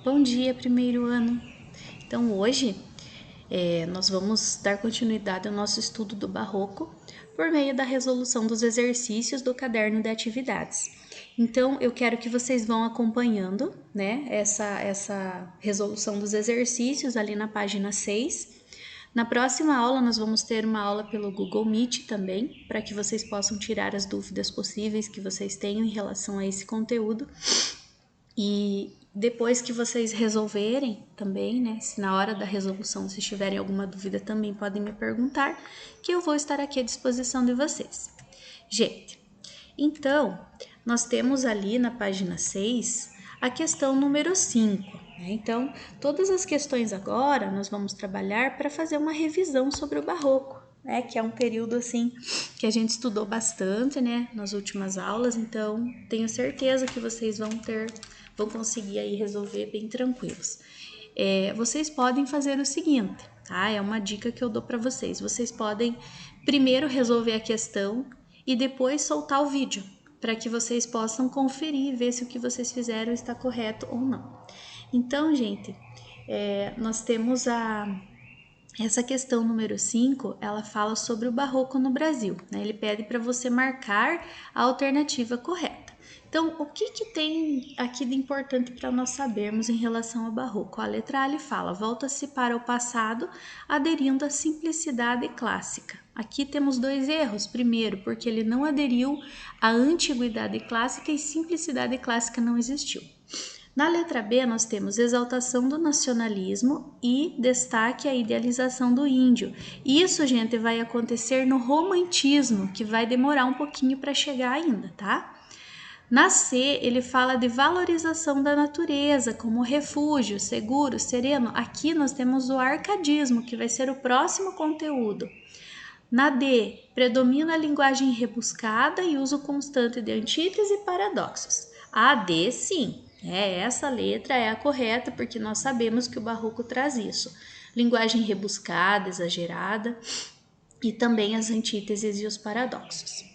Bom dia, primeiro ano. Então, hoje nós vamos dar continuidade ao nosso estudo do Barroco por meio da resolução dos exercícios do caderno de atividades. Então, eu quero que vocês vão acompanhando, né, essa resolução dos exercícios ali na página 6. Na próxima aula, nós vamos ter uma aula pelo Google Meet também, para que vocês possam tirar as dúvidas possíveis que vocês tenham em relação a esse conteúdo. E depois que vocês resolverem também, né, se na hora da resolução vocês tiverem alguma dúvida também podem me perguntar, que eu vou estar aqui à disposição de vocês. Gente, então, nós temos ali na página 6 a questão número 5. Né? Então, todas as questões agora nós vamos trabalhar para fazer uma revisão sobre o Barroco, né? Que é um período assim que a gente estudou bastante, né, nas últimas aulas, então tenho certeza que vocês vão conseguir aí resolver bem tranquilos. Vocês podem fazer o seguinte, tá? É uma dica que eu dou para vocês. Vocês podem primeiro resolver a questão e depois soltar o vídeo, para que vocês possam conferir e ver se o que vocês fizeram está correto ou não. Então, gente, nós temos essa questão número 5, ela fala sobre o Barroco no Brasil, né? Ele pede para você marcar a alternativa correta. Então, o que tem aqui de importante para nós sabermos em relação ao Barroco? A letra A ele fala, volta-se para o passado, aderindo à simplicidade clássica. Aqui temos dois erros. Primeiro, porque ele não aderiu à antiguidade clássica e simplicidade clássica não existiu. Na letra B, nós temos exaltação do nacionalismo e destaque à idealização do índio. Isso, gente, vai acontecer no romantismo, que vai demorar um pouquinho para chegar ainda, tá? Na C, ele fala de valorização da natureza como refúgio, seguro, sereno. Aqui nós temos o arcadismo, que vai ser o próximo conteúdo. Na D, predomina a linguagem rebuscada e uso constante de antíteses e paradoxos. A D, sim, essa letra é a correta, porque nós sabemos que o Barroco traz isso. Linguagem rebuscada, exagerada, e também as antíteses e os paradoxos.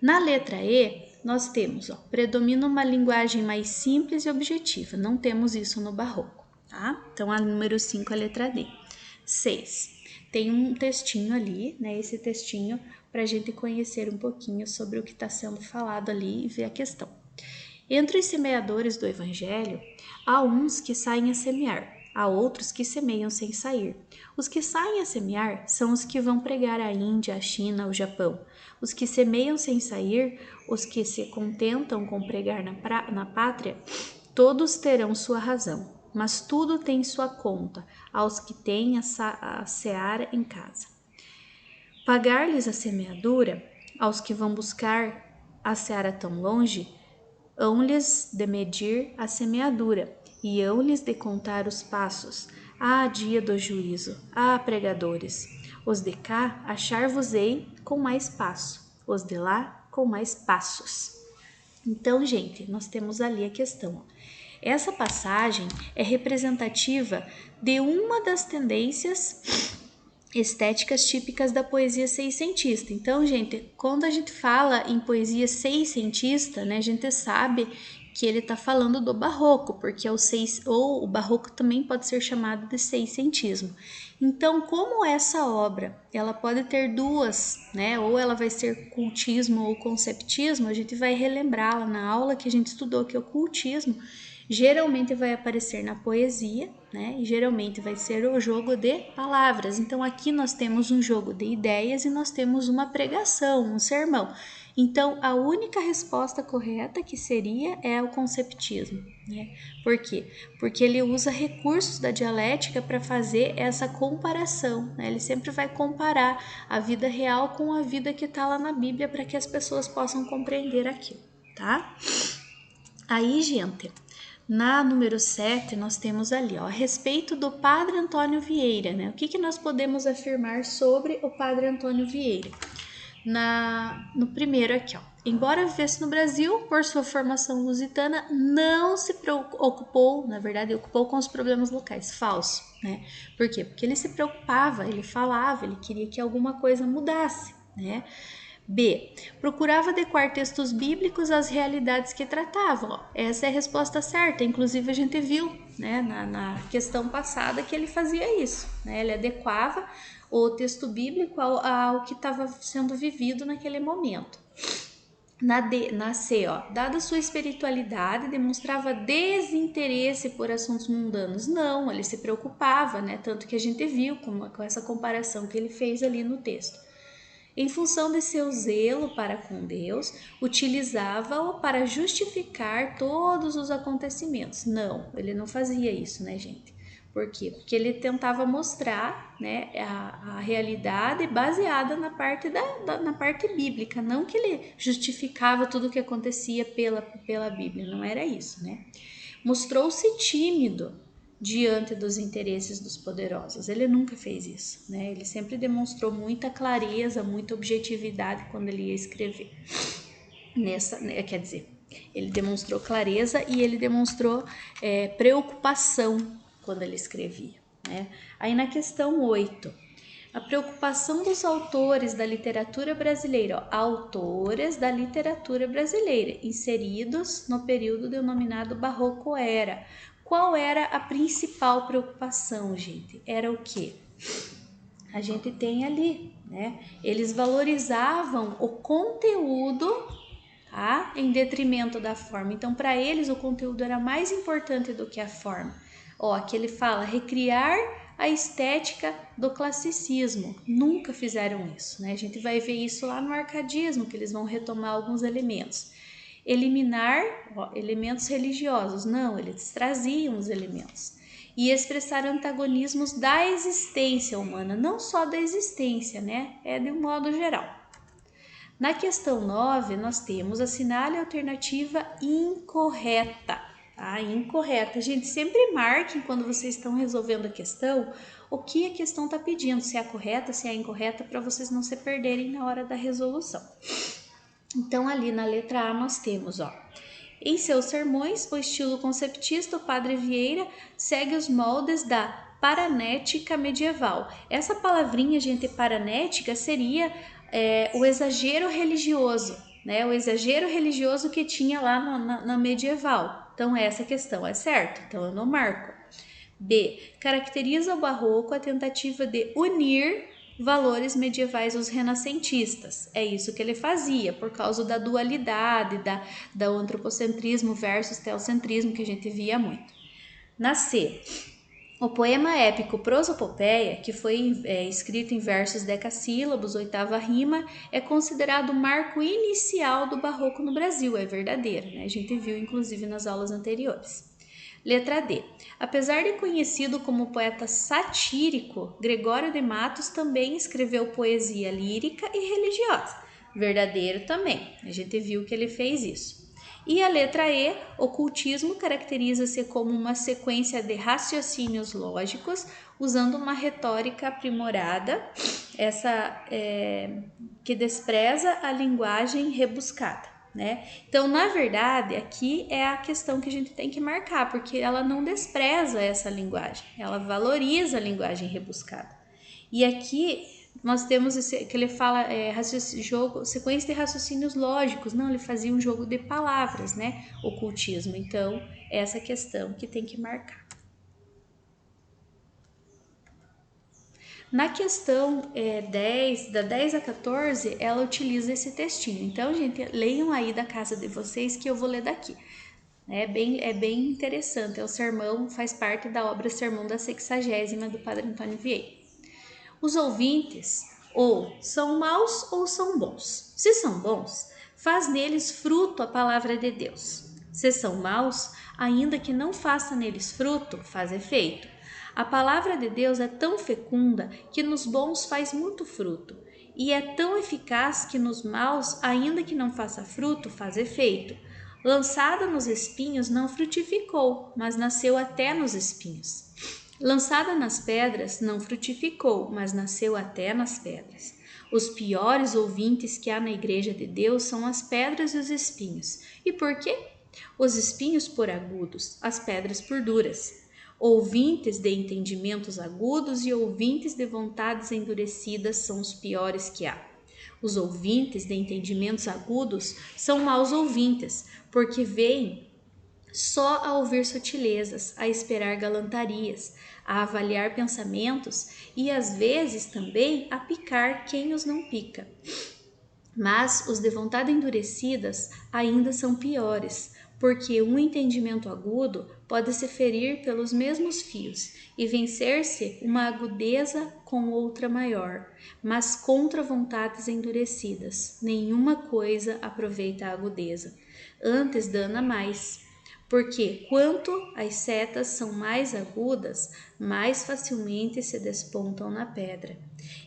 Na letra E, nós temos, predomina uma linguagem mais simples e objetiva. Não temos isso no Barroco, tá? Então, a número 5 é a letra D. 6. Tem um textinho ali, né? Esse textinho para a gente conhecer um pouquinho sobre o que está sendo falado ali e ver a questão. Entre os semeadores do Evangelho, há uns que saem a semear, há outros que semeiam sem sair. Os que saem a semear são os que vão pregar à Índia, à China, ao Japão. Os que semeiam sem sair, os que se contentam com pregar na pátria, todos terão sua razão, mas tudo tem sua conta aos que têm a seara em casa. Pagar-lhes a semeadura, aos que vão buscar a seara tão longe, hão-lhes de medir a semeadura, e hão-lhes de contar os passos. Dia do juízo! Pregadores! Os de cá achar-vos-ei com mais passo, os de lá com mais passos. Então, gente, nós temos ali a questão. Essa passagem é representativa de uma das tendências estéticas típicas da poesia seiscentista. Então, gente, quando a gente fala em poesia seiscentista, né, a gente sabe que ele está falando do barroco, porque o barroco também pode ser chamado de seiscentismo. Então, como essa obra, ela pode ter duas, né, ou ela vai ser cultismo ou conceptismo, a gente vai relembrá-la na aula que a gente estudou, que é o cultismo, geralmente vai aparecer na poesia, né? E geralmente vai ser o jogo de palavras. Então aqui nós temos um jogo de ideias e nós temos uma pregação, um sermão. Então a única resposta correta que seria é o conceptismo, né? Por quê? Porque ele usa recursos da dialética para fazer essa comparação, né? Ele sempre vai comparar a vida real com a vida que está lá na Bíblia para que as pessoas possam compreender aquilo, tá? Aí, gente, na número 7, nós temos ali, a respeito do Padre Antônio Vieira, né? O que nós podemos afirmar sobre o Padre Antônio Vieira? No primeiro aqui, embora vivesse no Brasil, por sua formação lusitana, não se preocupou, na verdade, ocupou com os problemas locais. Falso, né? Por quê? Porque ele se preocupava, ele falava, ele queria que alguma coisa mudasse, né? B. Procurava adequar textos bíblicos às realidades que tratavam. Ó, essa é a resposta certa. Inclusive, a gente viu, né, na questão passada que ele fazia isso. Né? Ele adequava o texto bíblico ao que estava sendo vivido naquele momento. Na C, ó, dada sua espiritualidade, demonstrava desinteresse por assuntos mundanos. Não, ele se preocupava, né? Tanto que a gente viu com essa comparação que ele fez ali no texto. Em função de seu zelo para com Deus, utilizava-o para justificar todos os acontecimentos. Não, ele não fazia isso, né, gente? Por quê? Porque ele tentava mostrar, né, a realidade baseada na parte, na parte bíblica, não que ele justificava tudo o que acontecia pela Bíblia, não era isso, né? Mostrou-se tímido diante dos interesses dos poderosos. Ele nunca fez isso, né? Ele sempre demonstrou muita clareza, muita objetividade quando ele ia escrever. Quer dizer, ele demonstrou clareza e ele demonstrou preocupação quando ele escrevia, né? Aí na questão 8, a preocupação dos autores da literatura brasileira, ó, autores da literatura brasileira, inseridos no período denominado Barroco Era. Qual era a principal preocupação, gente? Era o quê? A gente tem ali, né? Eles valorizavam o conteúdo, tá? Em detrimento da forma. Então, para eles, o conteúdo era mais importante do que a forma. Ó, aqui ele fala recriar a estética do classicismo. Nunca fizeram isso, né? A gente vai ver isso lá no arcadismo, que eles vão retomar alguns elementos. Eliminar elementos religiosos. Não, eles traziam os elementos. E expressar antagonismos da existência humana, não só da existência, né? É de um modo geral. Na questão 9, nós temos assinale a alternativa incorreta. Tá? Incorreta. Gente, sempre marquem quando vocês estão resolvendo a questão o que a questão está pedindo, se é a correta, se é a incorreta, para vocês não se perderem na hora da resolução. Então, ali na letra A, nós temos, ó, em seus sermões, o estilo conceptista, o Padre Vieira segue os moldes da paranética medieval. Essa palavrinha, gente, paranética seria o exagero religioso, né? O exagero religioso que tinha lá na medieval. Então, essa questão é certa, então eu não marco. B. Caracteriza o barroco a tentativa de unir valores medievais aos renascentistas. É isso que ele fazia, por causa da dualidade, do antropocentrismo versus teocentrismo que a gente via muito. Na C, o poema épico Prosopopeia, que foi escrito em versos decassílabos, oitava rima, é considerado o marco inicial do barroco no Brasil, é verdadeiro, né? A gente viu inclusive nas aulas anteriores. Letra D. Apesar de conhecido como poeta satírico, Gregório de Matos também escreveu poesia lírica e religiosa. Verdadeiro também. A gente viu que ele fez isso. E a letra E, ocultismo caracteriza-se como uma sequência de raciocínios lógicos, usando uma retórica aprimorada, que despreza a linguagem rebuscada. Né? Então, na verdade, aqui é a questão que a gente tem que marcar, porque ela não despreza essa linguagem, ela valoriza a linguagem rebuscada. E aqui nós temos que ele fala sequência de raciocínios lógicos, não, ele fazia um jogo de palavras, né? Ocultismo. Então, essa questão que tem que marcar. Na questão 10, da 10 a 14, ela utiliza esse textinho. Então, gente, leiam aí da casa de vocês que eu vou ler daqui. É bem interessante. É o sermão, faz parte da obra Sermão da 60ª do Padre Antônio Vieira. Os ouvintes ou são maus ou são bons. Se são bons, faz neles fruto a palavra de Deus. Se são maus, ainda que não faça neles fruto, faz efeito. A palavra de Deus é tão fecunda que nos bons faz muito fruto, e é tão eficaz que nos maus, ainda que não faça fruto, faz efeito. Lançada nos espinhos, não frutificou, mas nasceu até nos espinhos. Lançada nas pedras, não frutificou, mas nasceu até nas pedras. Os piores ouvintes que há na igreja de Deus são as pedras e os espinhos. E por quê? Os espinhos por agudos, as pedras por duras. Ouvintes de entendimentos agudos e ouvintes de vontades endurecidas são os piores que há. Os ouvintes de entendimentos agudos são maus ouvintes, porque veem só a ouvir sutilezas, a esperar galantarias, a avaliar pensamentos e às vezes também a picar quem os não pica. Mas os de vontade endurecidas ainda são piores, porque um entendimento agudo pode se ferir pelos mesmos fios e vencer-se uma agudeza com outra maior, mas contra vontades endurecidas nenhuma coisa aproveita a agudeza, antes dana mais. Porque quanto as setas são mais agudas, mais facilmente se despontam na pedra.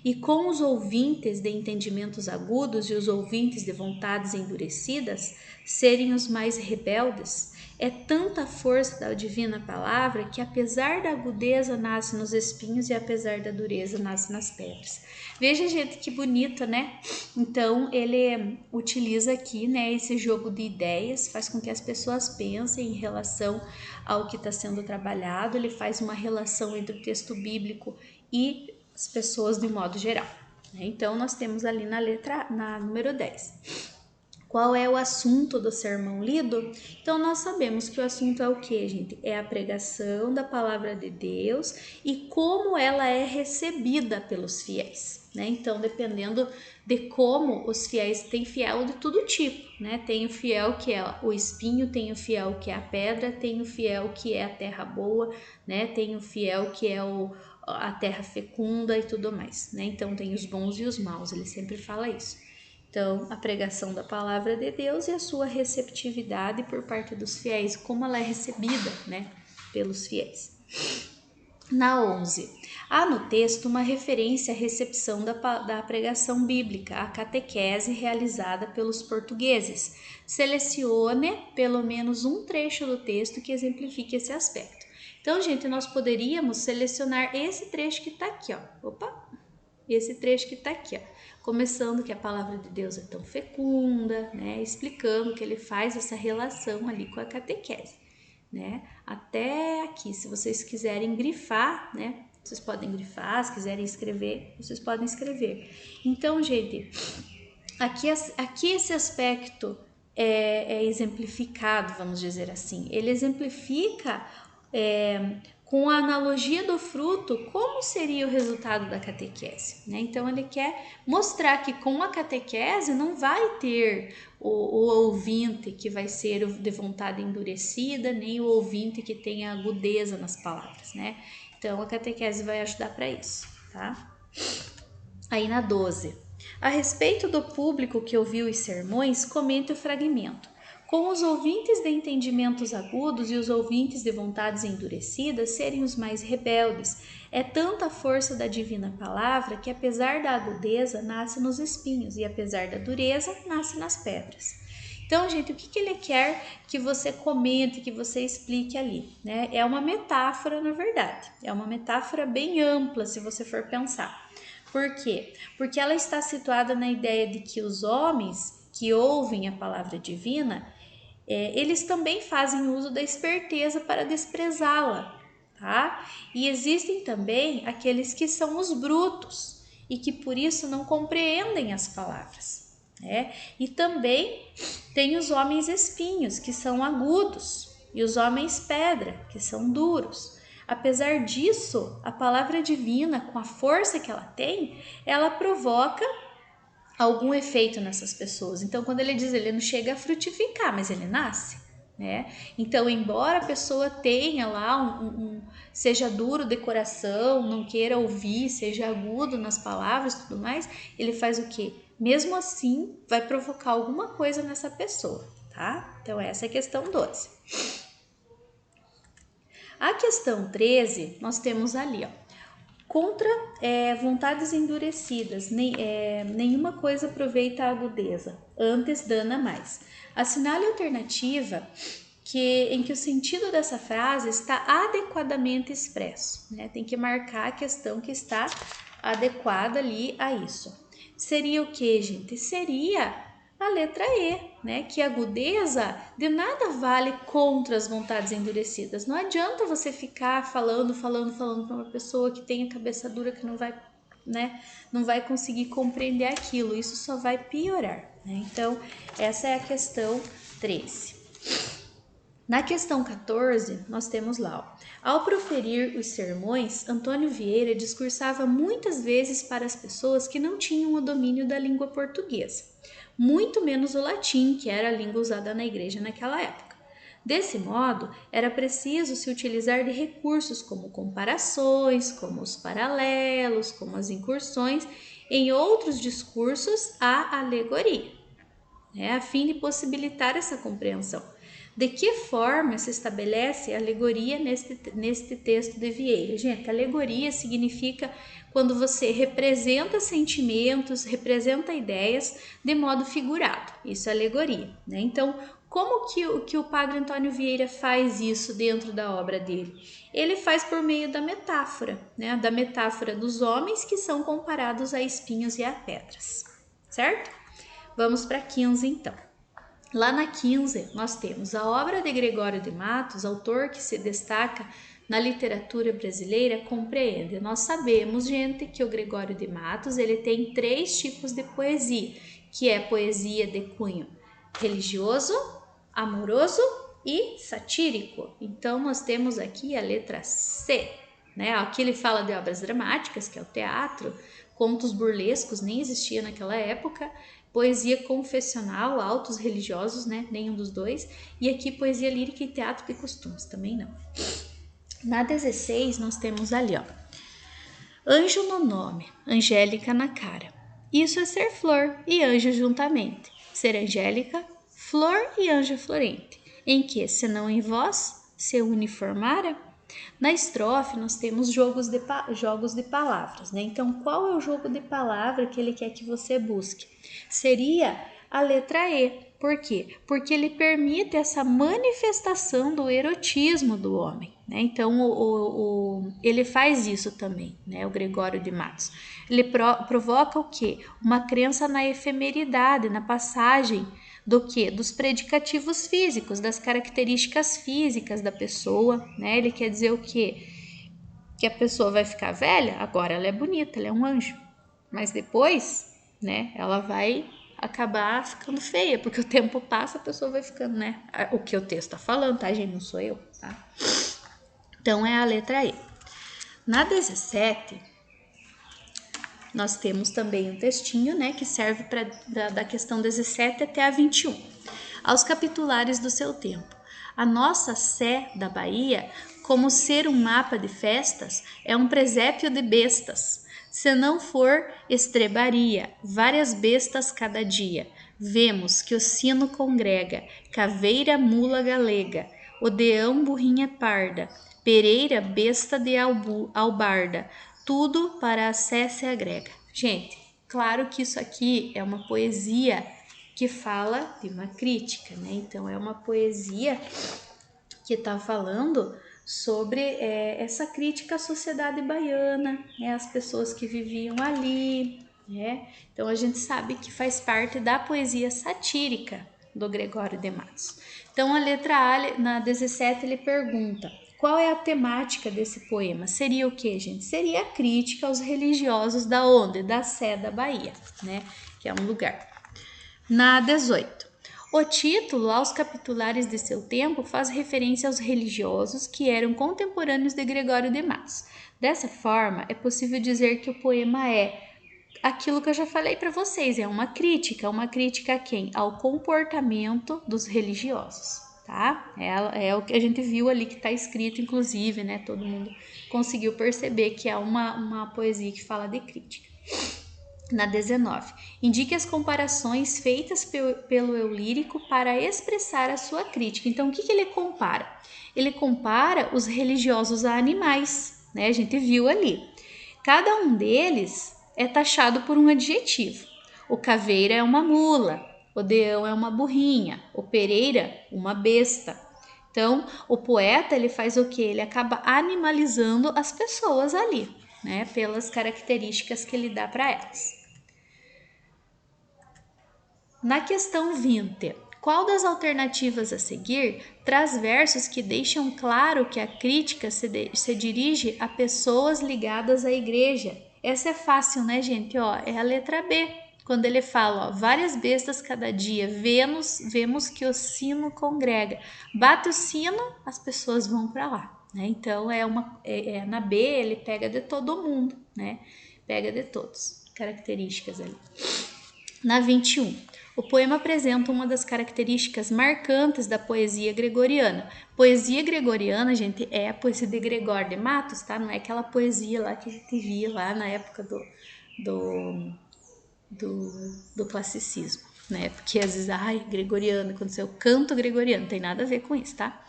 E com os ouvintes de entendimentos agudos e os ouvintes de vontades endurecidas serem os mais rebeldes, é tanta a força da divina palavra que apesar da agudeza nasce nos espinhos e apesar da dureza nasce nas pedras. Veja, gente, que bonito, né? Então, ele utiliza aqui, né, esse jogo de ideias, faz com que as pessoas pensem em relação ao que está sendo trabalhado, ele faz uma relação entre o texto bíblico e as pessoas de modo geral. Então, nós temos ali na número 10. Qual é o assunto do sermão lido? Então, nós sabemos que o assunto é o que, gente? É a pregação da palavra de Deus e como ela é recebida pelos fiéis, né? Então, dependendo de como os fiéis, tem fiel de todo tipo, né? Tem o fiel que é o espinho, tem o fiel que é a pedra, tem o fiel que é a terra boa, né? Tem o fiel que é a terra fecunda e tudo mais, né? Então, tem os bons e os maus, ele sempre fala isso. Então, a pregação da palavra de Deus e a sua receptividade por parte dos fiéis, como ela é recebida, né, pelos fiéis. Na 11, há no texto uma referência à recepção da pregação bíblica, a catequese realizada pelos portugueses. Selecione pelo menos um trecho do texto que exemplifique esse aspecto. Então, gente, nós poderíamos selecionar esse trecho que está aqui, ó. Esse trecho que está aqui, ó. Começando que a palavra de Deus é tão fecunda, né? Explicando que ele faz essa relação ali com a catequese, né? Até aqui, se vocês quiserem grifar, né? Vocês podem grifar, se quiserem escrever, vocês podem escrever. Então, gente, aqui esse aspecto é exemplificado, vamos dizer assim. Ele exemplifica com a analogia do fruto, como seria o resultado da catequese, né? Então, ele quer mostrar que com a catequese não vai ter o ouvinte que vai ser de vontade endurecida, nem o ouvinte que tenha agudeza nas palavras, né? Então, a catequese vai ajudar para isso, tá? Aí na 12. A respeito do público que ouviu os sermões, comente o fragmento. Com os ouvintes de entendimentos agudos e os ouvintes de vontades endurecidas serem os mais rebeldes, é tanta a força da divina palavra que, apesar da agudeza, nasce nos espinhos e, apesar da dureza, nasce nas pedras. Então, gente, o que ele quer que você comente, que você explique ali, né? É uma metáfora, na verdade. É uma metáfora bem ampla, se você for pensar. Por quê? Porque ela está situada na ideia de que os homens que ouvem a palavra divina, eles também fazem uso da esperteza para desprezá-la, tá? E existem também aqueles que são os brutos e que por isso não compreendem as palavras, né? E também tem os homens espinhos, que são agudos, e os homens pedra, que são duros. Apesar disso, a palavra divina, com a força que ela tem, ela provoca algum efeito nessas pessoas. Então, quando ele diz, ele não chega a frutificar, mas ele nasce, né? Então, embora a pessoa tenha lá seja duro de coração, não queira ouvir, seja agudo nas palavras e tudo mais, ele faz o quê? Mesmo assim, vai provocar alguma coisa nessa pessoa, tá? Então, essa é a questão 12. A questão 13, nós temos ali, ó. Contra vontades endurecidas, nenhuma coisa aproveita a agudeza, antes dana mais. Assinale a alternativa em que o sentido dessa frase está adequadamente expresso, né? Tem que marcar a questão que está adequada ali a isso. Seria o que, gente? Seria a letra E, né? Que a agudeza de nada vale contra as vontades endurecidas. Não adianta você ficar falando para uma pessoa que tem a cabeça dura, que não vai né, não vai conseguir compreender aquilo, isso só vai piorar, né? Então, essa é a questão 13. Na questão 14, nós temos lá, ó, ao proferir os sermões, Antônio Vieira discursava muitas vezes para as pessoas que não tinham o domínio da língua portuguesa, muito menos o latim, que era a língua usada na igreja naquela época. Desse modo, era preciso se utilizar de recursos como comparações, como os paralelos, como as incursões, em outros discursos, a alegoria, né, a fim de possibilitar essa compreensão. De que forma se estabelece a alegoria neste texto de Vieira? Gente, alegoria significa quando você representa sentimentos, representa ideias de modo figurado. Isso é alegoria, né? Então, como que o padre Antônio Vieira faz isso dentro da obra dele? Ele faz por meio da metáfora, né? Da metáfora dos homens que são comparados a espinhos e a pedras, certo? Vamos para 15 então. Lá na 15, nós temos a obra de Gregório de Matos, autor que se destaca na literatura brasileira, compreende. Nós sabemos, gente, que o Gregório de Matos ele tem 3 tipos de poesia, que é poesia de cunho religioso, amoroso e satírico. Então, nós temos aqui a letra C, né? Aqui ele fala de obras dramáticas, que é o teatro, contos burlescos, nem existia naquela época, poesia confessional, autos religiosos, né? Nenhum dos dois. E aqui poesia lírica e teatro de costumes, também não. Na 16 nós temos ali, ó, anjo no nome, angélica na cara. Isso é ser flor e anjo juntamente. Ser angélica, flor e anjo florente. Em que, senão em vós, se uniformara? Na estrofe, nós temos jogos de palavras, né? Então, qual é o jogo de palavra que ele quer que você busque? Seria a letra E. Por quê? Porque ele permite essa manifestação do erotismo do homem, né? Então, ele faz isso também, né? O Gregório de Matos. Ele provoca o quê? Uma crença na efemeridade, na passagem do que? Dos predicativos físicos, das características físicas da pessoa, né? Ele quer dizer o quê? Que a pessoa vai ficar velha, agora ela é bonita, ela é um anjo, mas depois, né, ela vai acabar ficando feia, porque o tempo passa, a pessoa vai ficando, né? O que o texto tá falando, tá, gente? Não sou eu, tá? Então é a letra E. Na 17, nós temos também um textinho, né, que serve da questão 17 até a 21. Aos capitulares do seu tempo. A nossa Sé da Bahia, como ser um mapa de festas, é um presépio de bestas. Se não for estrebaria, várias bestas cada dia. Vemos que o sino congrega, caveira mula galega, odeão burrinha parda, pereira besta de albarda, tudo para a Sé se agrega. Gente, claro que isso aqui é uma poesia que fala de uma crítica, né? Então é uma poesia que está falando sobre essa crítica à sociedade baiana, né? As pessoas que viviam ali, né? Então a gente sabe que faz parte da poesia satírica do Gregório de Matos. Então a letra A, na 17, ele pergunta: qual é a temática desse poema? Seria o que, gente? Seria a crítica aos religiosos da onde? Da Sé da Bahia, né? Que é um lugar. Na 18. O título, aos capitulares de seu tempo, faz referência aos religiosos que eram contemporâneos de Gregório de Matos. Dessa forma, é possível dizer que o poema é aquilo que eu já falei para vocês, é uma crítica a quem? Ao comportamento dos religiosos, tá? É o que a gente viu ali que está escrito, inclusive, né? Todo mundo conseguiu perceber que é uma poesia que fala de crítica. Na 19, indique as comparações feitas pelo eu lírico para expressar a sua crítica. Então, o que ele compara? Ele compara os religiosos a animais, né? A gente viu ali. Cada um deles é taxado por um adjetivo. O caveira é uma mula, o deão é uma burrinha, o pereira, uma besta. Então, o poeta, ele faz o quê? Ele acaba animalizando as pessoas ali, né? Pelas características que ele dá para elas. Na questão 20, qual das alternativas a seguir traz versos que deixam claro que a crítica se dirige a pessoas ligadas à igreja Essa é fácil, né, gente? Ó, é a letra B. Quando ele fala, ó, várias bestas cada dia, vemos que o sino congrega. Bate o sino, as pessoas vão para lá, né? Então na B ele pega de todo mundo, né? Pega de todos, características ali. Na 21, o poema apresenta uma das características marcantes da poesia gregoriana. Poesia gregoriana, gente, é a poesia de Gregório de Matos, tá? Não é aquela poesia lá que a gente via lá na época do classicismo, né? Porque às vezes, gregoriano, aconteceu canto gregoriano, não tem nada a ver com isso, tá?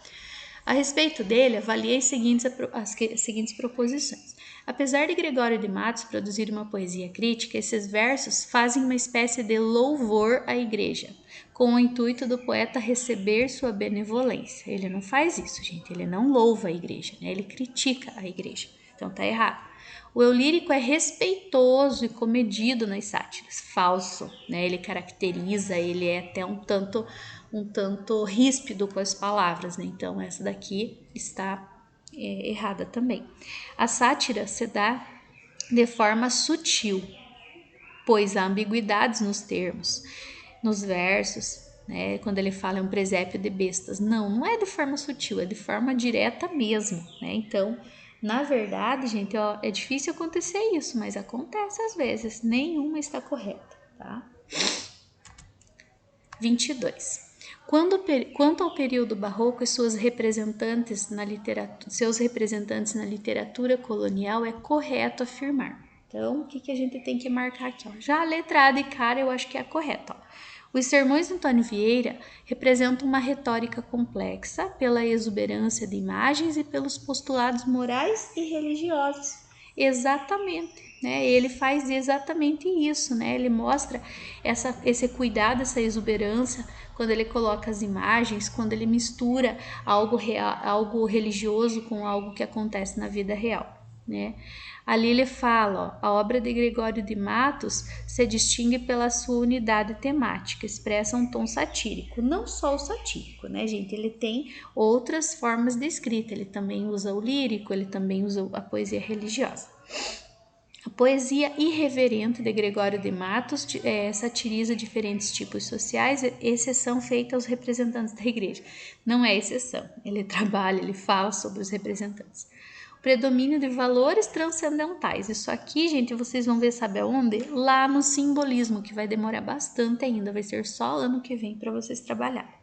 A respeito dele, avaliei as seguintes proposições. Apesar de Gregório de Matos produzir uma poesia crítica, esses versos fazem uma espécie de louvor à igreja, com o intuito do poeta receber sua benevolência. Ele não faz isso, gente, ele não louva a igreja, né? Ele critica a igreja, então tá errado. O eu lírico é respeitoso e comedido nas sátiras, falso, né? Ele caracteriza, ele é até um tanto ríspido com as palavras, né? Então essa daqui está errada também. A sátira se dá de forma sutil, pois há ambiguidades nos termos, nos versos, né? Quando ele fala é um presépio de bestas, não é de forma sutil, é de forma direta mesmo, né? Então, na verdade, gente, ó, é difícil acontecer isso, mas acontece às vezes, nenhuma está correta, tá? 22. Quanto ao período barroco e seus representantes na literatura colonial, é correto afirmar. Então, o que a gente tem que marcar aqui? Ó? Já a letra A de cara eu acho que é a correta. Ó. Os sermões de Antônio Vieira representam uma retórica complexa pela exuberância de imagens e pelos postulados morais e religiosos. Exatamente, né? Ele faz exatamente isso, né? Ele mostra esse cuidado, essa exuberância, quando ele coloca as imagens, quando ele mistura algo real, algo religioso com algo que acontece na vida real, né? Ali ele fala, ó, a obra de Gregório de Matos se distingue pela sua unidade temática, expressa um tom satírico, não só o satírico, né, gente? Ele tem outras formas de escrita, ele também usa o lírico, ele também usa a poesia religiosa. A poesia irreverente de Gregório de Matos satiriza diferentes tipos sociais, exceção feita aos representantes da igreja. Não é exceção, ele trabalha, ele fala sobre os representantes. O predomínio de valores transcendentais. Isso aqui, gente, vocês vão ver, sabe aonde? Lá no simbolismo, que vai demorar bastante ainda, vai ser só ano que vem para vocês trabalharem.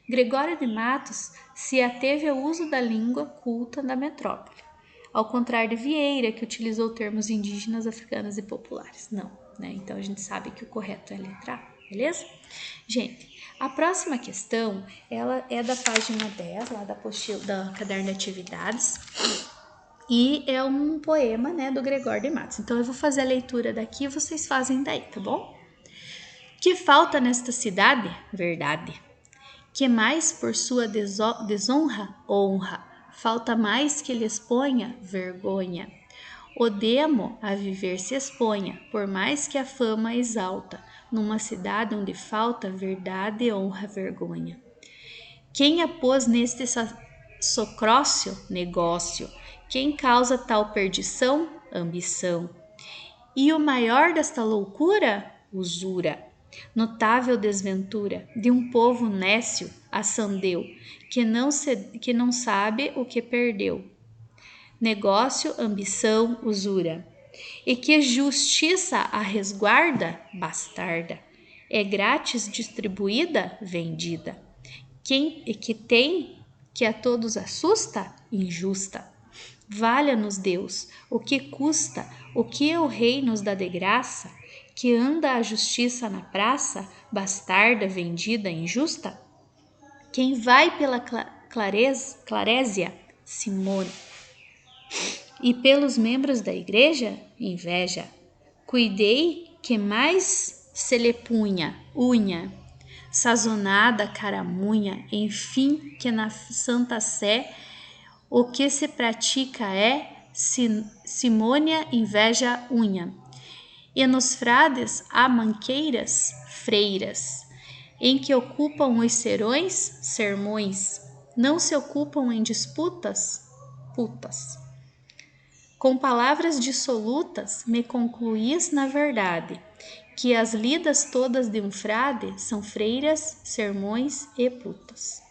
Gregório de Matos se ateve ao uso da língua culta da metrópole, ao contrário de Vieira, que utilizou termos indígenas, africanos e populares. Não, né? Então a gente sabe que o correto é a letra A, beleza? Gente, a próxima questão, ela é da página 10, lá da caderno de atividades, e é um poema, né, do Gregório de Matos. Então eu vou fazer a leitura daqui e vocês fazem daí, tá bom? Que falta nesta cidade? Verdade. Que mais por sua desonra? Honra. Falta mais que lhe exponha? Vergonha. O demo a viver se exponha, por mais que a fama exalta, numa cidade onde falta verdade, honra, vergonha. Quem a pôs neste socrócio? Negócio. Quem causa tal perdição? Ambição. E o maior desta loucura? Usura. Notável desventura de um povo nécio assandeu, que não sabe o que perdeu. Negócio, ambição, usura. E que justiça a resguarda? Bastarda. É grátis distribuída? Vendida. Que tem, que a todos assusta? Injusta. Valha-nos Deus, o que custa, o que o rei nos dá de graça, que anda a justiça na praça, bastarda, vendida, injusta? Quem vai pela clarésia? Simone. E pelos membros da igreja? Inveja. Cuidei que mais se lhe punha, unha, sazonada caramunha, enfim, que na Santa Sé o que se pratica é simônia, inveja, unha. E nos frades há manqueiras, freiras, em que ocupam os serões, sermões, não se ocupam em disputas, putas. Com palavras dissolutas me concluís na verdade, que as lidas todas de um frade são freiras, sermões e putas.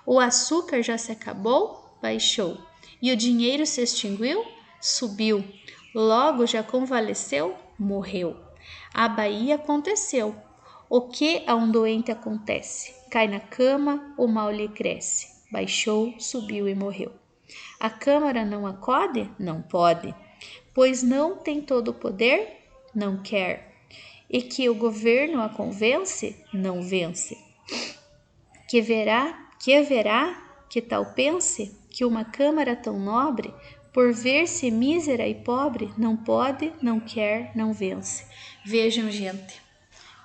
O açúcar já se acabou? Baixou. E o dinheiro se extinguiu? Subiu. Logo já convalesceu? Morreu. A Bahia aconteceu. O que a um doente acontece? Cai na cama, o mal lhe cresce. Baixou, subiu e morreu. A Câmara não acode? Não pode. Pois não tem todo o poder? Não quer. E que o governo a convence? Não vence. Que haverá que tal pense que uma Câmara tão nobre, por ver-se mísera e pobre, não pode, não quer, não vence. Vejam, gente,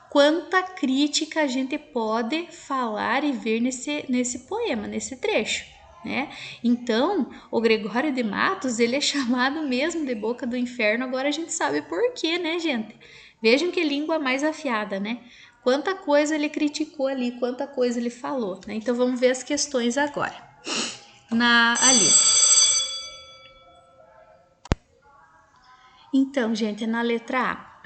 quanta crítica a gente pode falar e ver nesse poema, nesse trecho, né? Então, o Gregório de Matos, ele é chamado mesmo de boca do inferno, agora a gente sabe por quê, né, gente? Vejam que língua mais afiada, né? Quanta coisa ele criticou ali, quanta coisa ele falou, né? Então, vamos ver as questões agora. Ali. Então, gente, na letra A,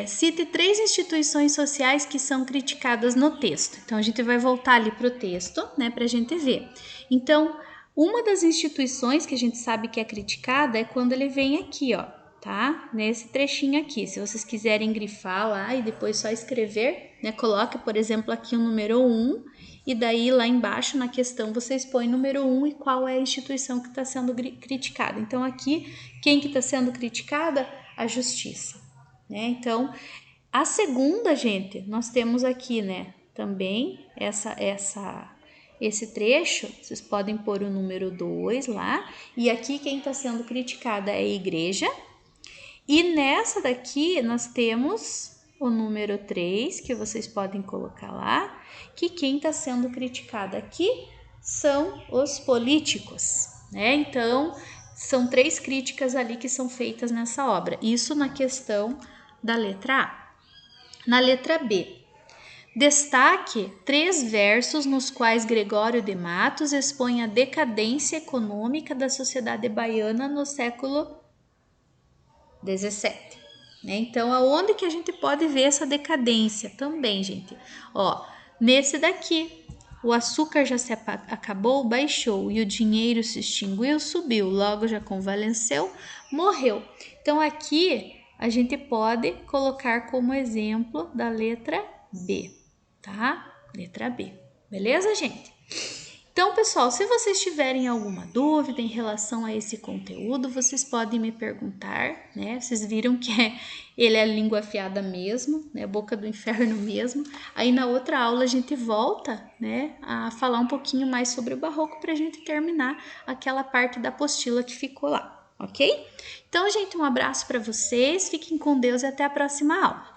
cite 3 instituições sociais que são criticadas no texto. Então, a gente vai voltar ali para o texto, né, para a gente ver. Então, uma das instituições que a gente sabe que é criticada é quando ele vem aqui, ó, tá? Nesse trechinho aqui. Se vocês quiserem grifar lá e depois só escrever, né, coloca, por exemplo, aqui o número 1 e daí lá embaixo na questão vocês põem número 1 e qual é a instituição que está sendo criticada. Então, aqui, quem que está sendo criticada? A justiça. Né? Então, a segunda, gente, nós temos aqui, né, também esse trecho, vocês podem pôr o número 2 lá, e aqui quem está sendo criticada é a igreja, e nessa daqui nós temos o número 3, que vocês podem colocar lá, que quem está sendo criticada aqui são os políticos, né? Então, são 3 críticas ali que são feitas nessa obra, isso na questão da letra A. Na letra B, destaque 3 versos nos quais Gregório de Matos expõe a decadência econômica da sociedade baiana no século XVII. Né? Então, aonde que a gente pode ver essa decadência também, gente? Ó, nesse daqui, o açúcar já se acabou, baixou, e o dinheiro se extinguiu, subiu, logo já convalesceu, morreu. Então, aqui a gente pode colocar como exemplo da letra B, tá? Letra B. Beleza, gente? Então, pessoal, se vocês tiverem alguma dúvida em relação a esse conteúdo, vocês podem me perguntar, né? Vocês viram que ele é língua afiada mesmo, né? Boca do inferno mesmo. Aí na outra aula a gente volta, né, a falar um pouquinho mais sobre o barroco para a gente terminar aquela parte da apostila que ficou lá, ok? Então, gente, um abraço para vocês, fiquem com Deus e até a próxima aula.